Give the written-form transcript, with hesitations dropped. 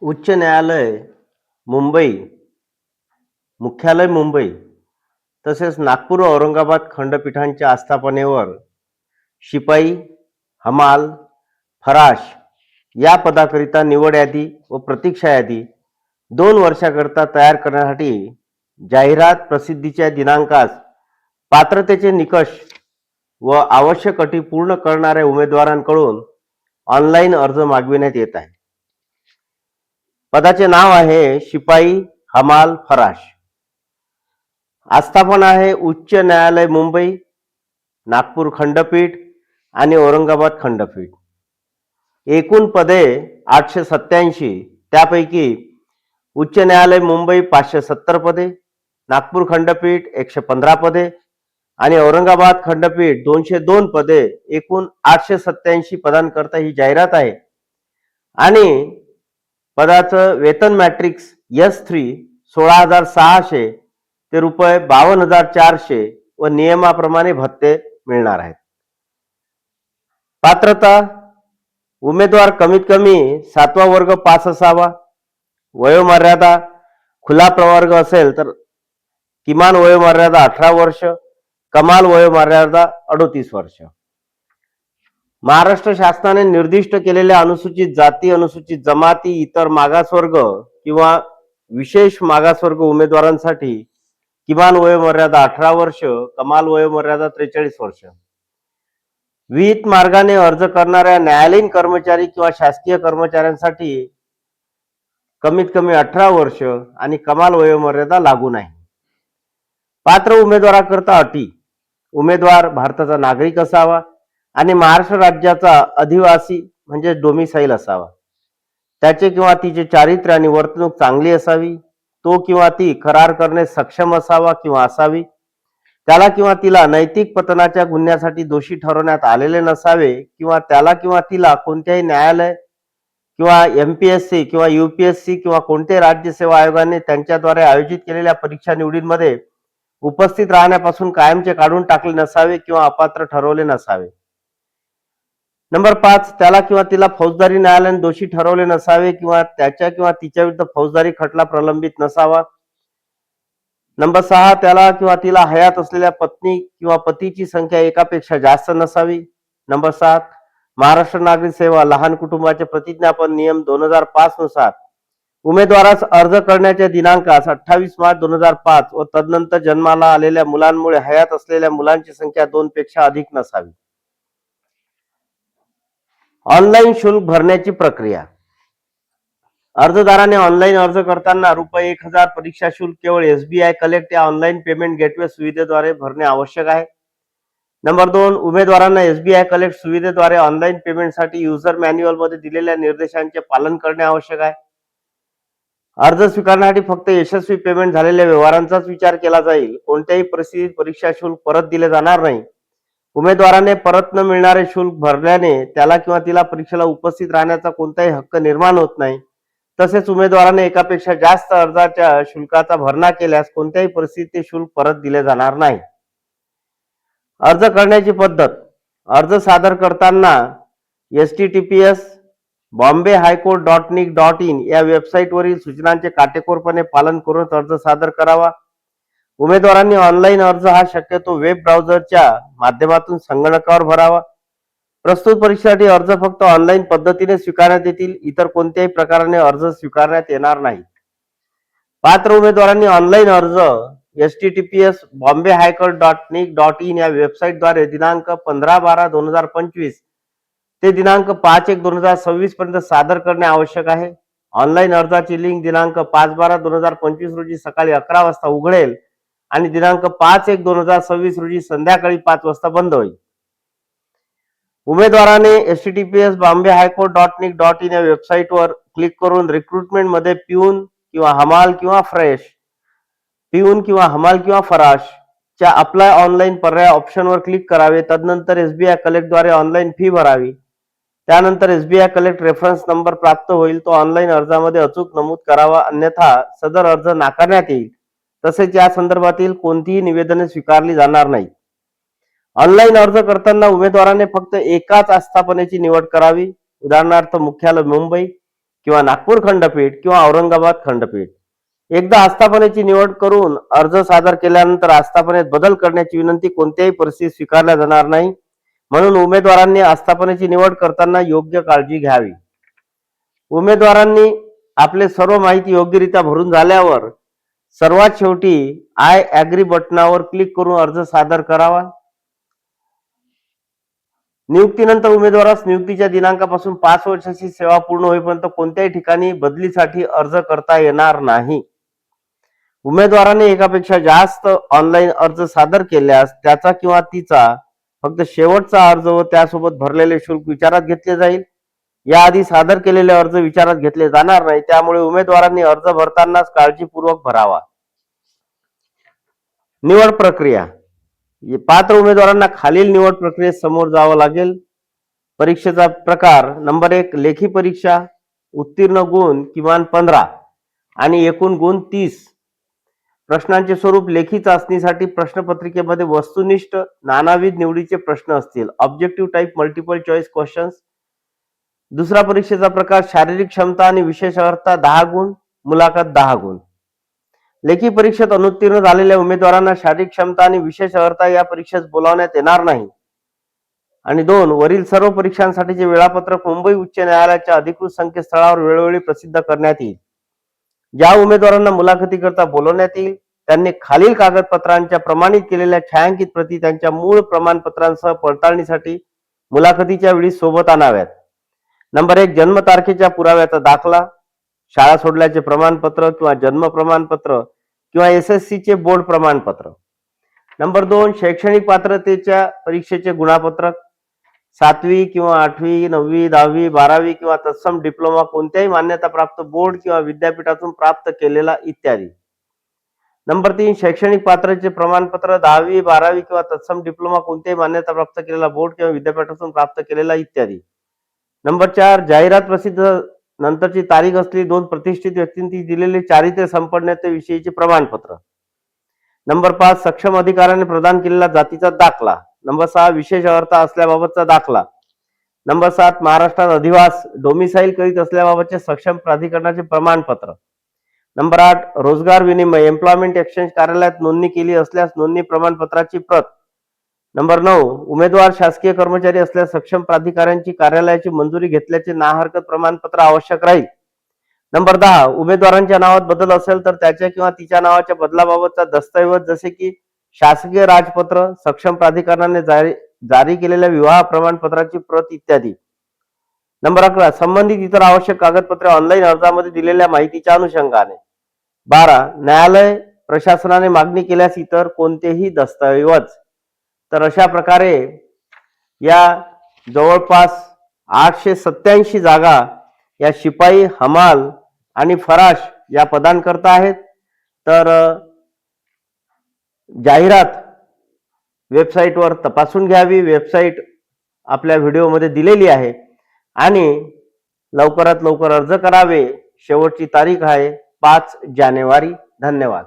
उच्च न्यायालय मुंबई, मुख्यालय मुंबई तसेच नागपूर व औरंगाबाद खंडपीठांच्या आस्थापनेवर शिपाई, हमाल, फराश या पदाकरिता निवड यादी व प्रतीक्षा यादी 2 वर्षाकरता तयार करण्यासाठी जाहिरात प्रसिद्धीच्या दिनांकास पात्रतेचे निकष व आवश्यक अटी पूर्ण करणाऱ्या उमेदवारांकडून ऑनलाईन अर्ज मागविण्यात येत आहे. पदाचे नाव आहे शिपाई, हमाल, फराश. आस्थापना आहे उच्च न्यायालय मुंबई, नागपूर खंडपीठ आणि औरंगाबाद खंडपीठ. एकूण पदे 887, त्यापैकी उच्च न्यायालय मुंबई 570 पदे, नागपूर खंडपीठ 115 पदे आणि औरंगाबाद खंडपीठ 202 पदे, एकूण 887 पदांकरता ही जाहिरात आहे. आणि पदाचं वेतन मॅट्रिक्स S3 16,600 ते रुपये 52,400 व नियमाप्रमाणे भत्ते मिळणार आहेत. पात्रता: उमेदवार कमीत कमी 7वा वर्ग पास असावा. वयोमर्यादा: खुला प्रवर्ग असेल तर किमान वयोमर्यादा 18 वर्ष, कमाल वयोमर्यादा 38 वर्ष. महाराष्ट्र शासनाने निर्दिष्ट केलेल्या अनुसूचित जाती, अनुसूचित जमाती, इतर मागासवर्ग किंवा विशेष मागासवर्ग उमेदवारांसाठी किमान वयोमर्यादा 18 वर्ष, कमाल वयोमर्यादा 43 वर्ष. विहित मार्गाने अर्ज करणाऱ्या न्यायालयीन कर्मचारी किंवा शासकीय कर्मचाऱ्यांसाठी कमीत कमी 18 वर्ष आणि कमाल वयोमर्यादा लागू नाही. पात्र उमेदवाराकरता अटी: उमेदवार भारताचा नागरिक असावा आणि महाराष्ट्र राज्याचा अधिवासी म्हणजे डोमिसाईल असावा. त्याचे किंवा तिचे चारित्र्य आणि वर्तणूक चांगली असावी. तो किंवा ती करार करणे सक्षम असावा किंवा असावी. त्याला किंवा तिला नैतिक पतनाच्या गुन्ह्यासाठी दोषी ठरवण्यात आलेले नसावे किंवा त्याला किंवा तिला कोणत्याही न्यायालय किंवा MPSC किंवा UPSC किंवा कोणत्याही राज्य सेवा आयोगाने त्यांच्याद्वारे आयोजित केलेल्या परीक्षा निवडींमध्ये उपस्थित राहण्यापासून कायमचे काढून टाकले नसावे किंवा अपात्र ठरवले नसावे. नंबर 5, त्याला किंवा तिला फौजदारी न्यायालयाने दोषी ठरवले नसावे किंवा त्याच्या किंवा तिच्या विरुद्ध फौजदारी खटला प्रलंबित नसावा. नंबर 6, त्याला किंवा तिला हयात असलेल्या पत्नी किंवा पतीची संख्या एकापेक्षा जास्त नसावी. नंबर 7, महाराष्ट्र नागरिक सेवा लहान कुटुंबाचे प्रतिज्ञापन नियम 2005 नुसार उमेदवारास अर्ज करण्याच्या दिनांकास 28 मार्च 2005 व तदनंतर जन्माला आलेल्या मुलांमुळे हयात असलेल्या मुलांची संख्या 2 पेक्षा अधिक नसावी. ऑनलाईन शुल्क भरण्याची प्रक्रिया: अर्जदाराने ऑनलाईन अर्ज करताना रुपये 1000 परीक्षा शुल्क केवळ SBI कलेक्ट या ऑनलाईन पेमेंट गेटवे सुविधेद्वारे भरणे आवश्यक आहे. नंबर 2, उमेदवारांना SBI कलेक्ट सुविधेद्वारे ऑनलाईन पेमेंटसाठी युजर मॅन्युअल मध्ये दिलेल्या निर्देशांचे पालन करणे आवश्यक आहे. अर्ज स्वीकारण्यासाठी फक्त यशस्वी पेमेंट झालेल्या व्यवहारांचाच विचार केला जाईल. कोणत्याही परिस्थितीत परीक्षा शुल्क परत दिले जाणार नाही. उमेदवाराने परत न मिळणारे शुल्क भरल्याने त्याला किंवा तिला परीक्षेला उपस्थित राहण्याचा कोणताही हक्क निर्माण होत नाही. तसेच उमेदवाराने एकापेक्षा जास्त अर्जाच्या शुल्काचा भरणा केल्यास कोणत्याही परिस्थितीत ते शुल्क परत दिले जाणार नाही. अर्ज करण्याची पद्धत: अर्ज सादर करताना https://bombayhighcourt.nic.in या वेबसाईटवरील सूचनांचे काटेकोरपणे पालन करून अर्ज सादर करावा. उमेदवारांनी ऑनलाईन अर्ज हा शक्यतो वेब ब्राउझरच्या माध्यमातून संगणकावर भरावा. प्रस्तुत परीक्षेसाठी अर्ज फक्त ऑनलाईन पद्धतीने स्वीकारण्यात येतील. इतर कोणत्याही प्रकाराने अर्ज स्वीकारण्यात येणार नाही. पात्र उमेदवारांनी ऑनलाईन अर्ज https://bombayhighcourt.nic.in या वेबसाईटद्वारे दिनांक 15/12/2025 ते दिनांक 5/1/2026 पर्यंत सादर करणे आवश्यक आहे. ऑनलाईन अर्जाची लिंक दिनांक 5/12/2025 रोजी सकाळी 11 वाजता उघडेल आणि दिनांक 5/1/2026 रोजी संध्याकाळी 5 वाजता बंद होईल. उमेदवाराने https://bombayhighcourt.nic.in या वेबसाईटवर क्लिक करून रिक्रुटमेंट मध्ये पिऊन किंवा हमाल किंवा फराश च्या अप्लाय ऑनलाईन पर्याय ऑप्शनवर क्लिक करावे. तदनंतर SBI कलेक्टद्वारे ऑनलाईन फी भरावी. त्यानंतर SBI कलेक्ट रेफरन्स नंबर प्राप्त होईल. तो ऑनलाईन अर्जामध्ये अचूक नमूद करावा, अन्यथा सदर अर्ज नाकारण्यात येईल. तसेच या संदर्भातील कोणतीही निवेदने स्वीकारली जाणार नाहीत. ऑनलाईन अर्ज करताना उमेदवाराने फक्त एकाच आस्थापनेची निवड करावी. उदाहरणार्थ मुख्यालय मुंबई किंवा नागपूर खंडपीठ किंवा औरंगाबाद खंडपीठ. एकदा आस्थापनेची निवड करून अर्ज सादर केल्यानंतर आस्थापनेत बदल करण्याची विनंती कोणत्याही परिस्थितीत स्वीकारल्या जाणार नाही. म्हणून उमेदवारांनी आस्थापनेची निवड करताना योग्य काळजी घ्यावी. उमेदवारांनी आपले सर्व माहिती योग्यरित्या भरून झाल्यावर सर्वात शेवटी आय ऍग्री बटनावर क्लिक करून अर्ज सादर करावा. नियुक्तीनंतर उमेदवारास नियुक्तीच्या दिनांकापासून 5 वर्षाची सेवा पूर्ण होईपर्यंत कोणत्याही ठिकाणी बदलीसाठी अर्ज करता येणार नाही. उमेदवाराने एकापेक्षा जास्त ऑनलाईन अर्ज सादर केल्यास त्याचा किंवा तिचा फक्त शेवटचा अर्ज व त्यासोबत भरलेले शुल्क विचारात घेतले जाईल. याआधी सादर केलेले अर्ज विचारात घेतले जाणार नाही. त्यामुळे उमेदवारांनी अर्ज भरतानाच काळजीपूर्वक भरावा. निवड प्रक्रिया. पात्र उमेदवारांना खालील निवड प्रक्रियेत समोर जावं लागेल. परीक्षेचा प्रकार. नंबर 1 लेखी परीक्षा. उत्तीर्ण गुण किमान 15 आणि एकूण गुण 30. प्रश्नांचे स्वरूप. लेखी चाचणीसाठी प्रश्नपत्रिकेमध्ये वस्तुनिष्ठ नानाविध निवडीचे प्रश्न असतील. Objective type multiple choice questions. दुसरा परीक्षेचा प्रकार शारीरिक क्षमता आणि विशेष अर्हता 10 गुण, मुलाखत 10 गुण. लेखी परीक्षेत अनुत्तीर्ण झालेल्या उमेदवारांना शारीरिक क्षमता आणि विशेष अर्हता या परीक्षेस बोलावण्यात येणार नाही. आणि 2 वरील सर्व परीक्षांसाठीचे वेळापत्रक मुंबई उच्च न्यायालयाच्या अधिकृत संकेतस्थळावर वेळोवेळी प्रसिद्ध करण्यात येईल. ज्या उमेदवारांना मुलाखतीकरता बोलवण्यात येईल त्यांनी खालील कागदपत्रांच्या प्रमाणित केलेल्या छायांकित प्रती त्यांच्या मूळ प्रमाणपत्रांसह पडताळणीसाठी मुलाखतीच्या वेळी सोबत आणाव्यात. नंबर 1 जन्मतारखेच्या पुराव्याचा दाखला, शाळा सोडल्याचे प्रमाणपत्र किंवा जन्म प्रमाणपत्र किंवा SSC चे बोर्ड प्रमाणपत्र. नंबर 2 शैक्षणिक पात्रतेच्या परीक्षेचे गुणपत्रक, 7वी किंवा 8वी, 9वी, 10वी, 12वी किंवा तत्सम डिप्लोमा कोणत्याही मान्यताप्राप्त बोर्ड किंवा विद्यापीठातून प्राप्त केलेला इत्यादी. नंबर 3 शैक्षणिक पात्रतेचे प्रमाणपत्र 10वी, 12वी किंवा तत्सम डिप्लोमा कोणत्याही मान्यताप्राप्त केलेला बोर्ड किंवा विद्यापीठातून प्राप्त केलेला इत्यादी. नंबर 4 जाहिरात प्रसिद्ध नंतरची तारीख असलेली 2 प्रतिष्ठित व्यक्तींनी दिलेले चारित्र्य संपन्नतेविषयीचे प्रमाणपत्र. नंबर 5 सक्षम अधिकाऱ्याने प्रदान केलेला जातीचा दाखला. नंबर 6 विशेष अर्हता असल्याबाबतचा दाखला. नंबर 7 महाराष्ट्रात अधिवास डोमिसाईल करीत असल्याबाबतचे सक्षम प्राधिकरणाचे प्रमाणपत्र. नंबर 8 रोजगार विनिमय एम्प्लॉयमेंट एक्सचेंज कार्यालयात नोंदणी केली असल्यास नोंदणी प्रमाणपत्राची प्रत. नंबर 9 उमेदवार शासकीय कर्मचारी असल्यास सक्षम प्राधिकाऱ्यांची कार्यालयाची मंजुरी घेतल्याचे नाहरकत प्रमाणपत्र आवश्यक राहील. नंबर 10 उमेदवारांच्या नावात बदल असेल तर त्याच्या किंवा तिच्या नावाच्या बदलाबाबतचा दस्तऐवज जसे की शासकीय राजपत्र, सक्षम प्राधिकरणाने जारी केलेल्या विवाह प्रमाणपत्राची प्रत इत्यादी. नंबर 11 संबंधित इतर आवश्यक कागदपत्रे ऑनलाईन अर्जामध्ये दिलेल्या माहितीच्या अनुषंगाने. 12 न्यायालय प्रशासनाने मागणी केल्यास इतर कोणतेही दस्तऐवज. तर अशा प्रकारे या जवळपास 887 जागा या शिपाई, हमाल आणि फराश या पदांकरता आहेत. तर जाहिरात वेबसाईटवर तपासून घ्यावी. वेबसाईट आपल्या व्हिडिओमध्ये दिलेली आहे आणि लवकरात लवकर अर्ज करावे. शेवटची तारीख आहे 5 जानेवारी. धन्यवाद.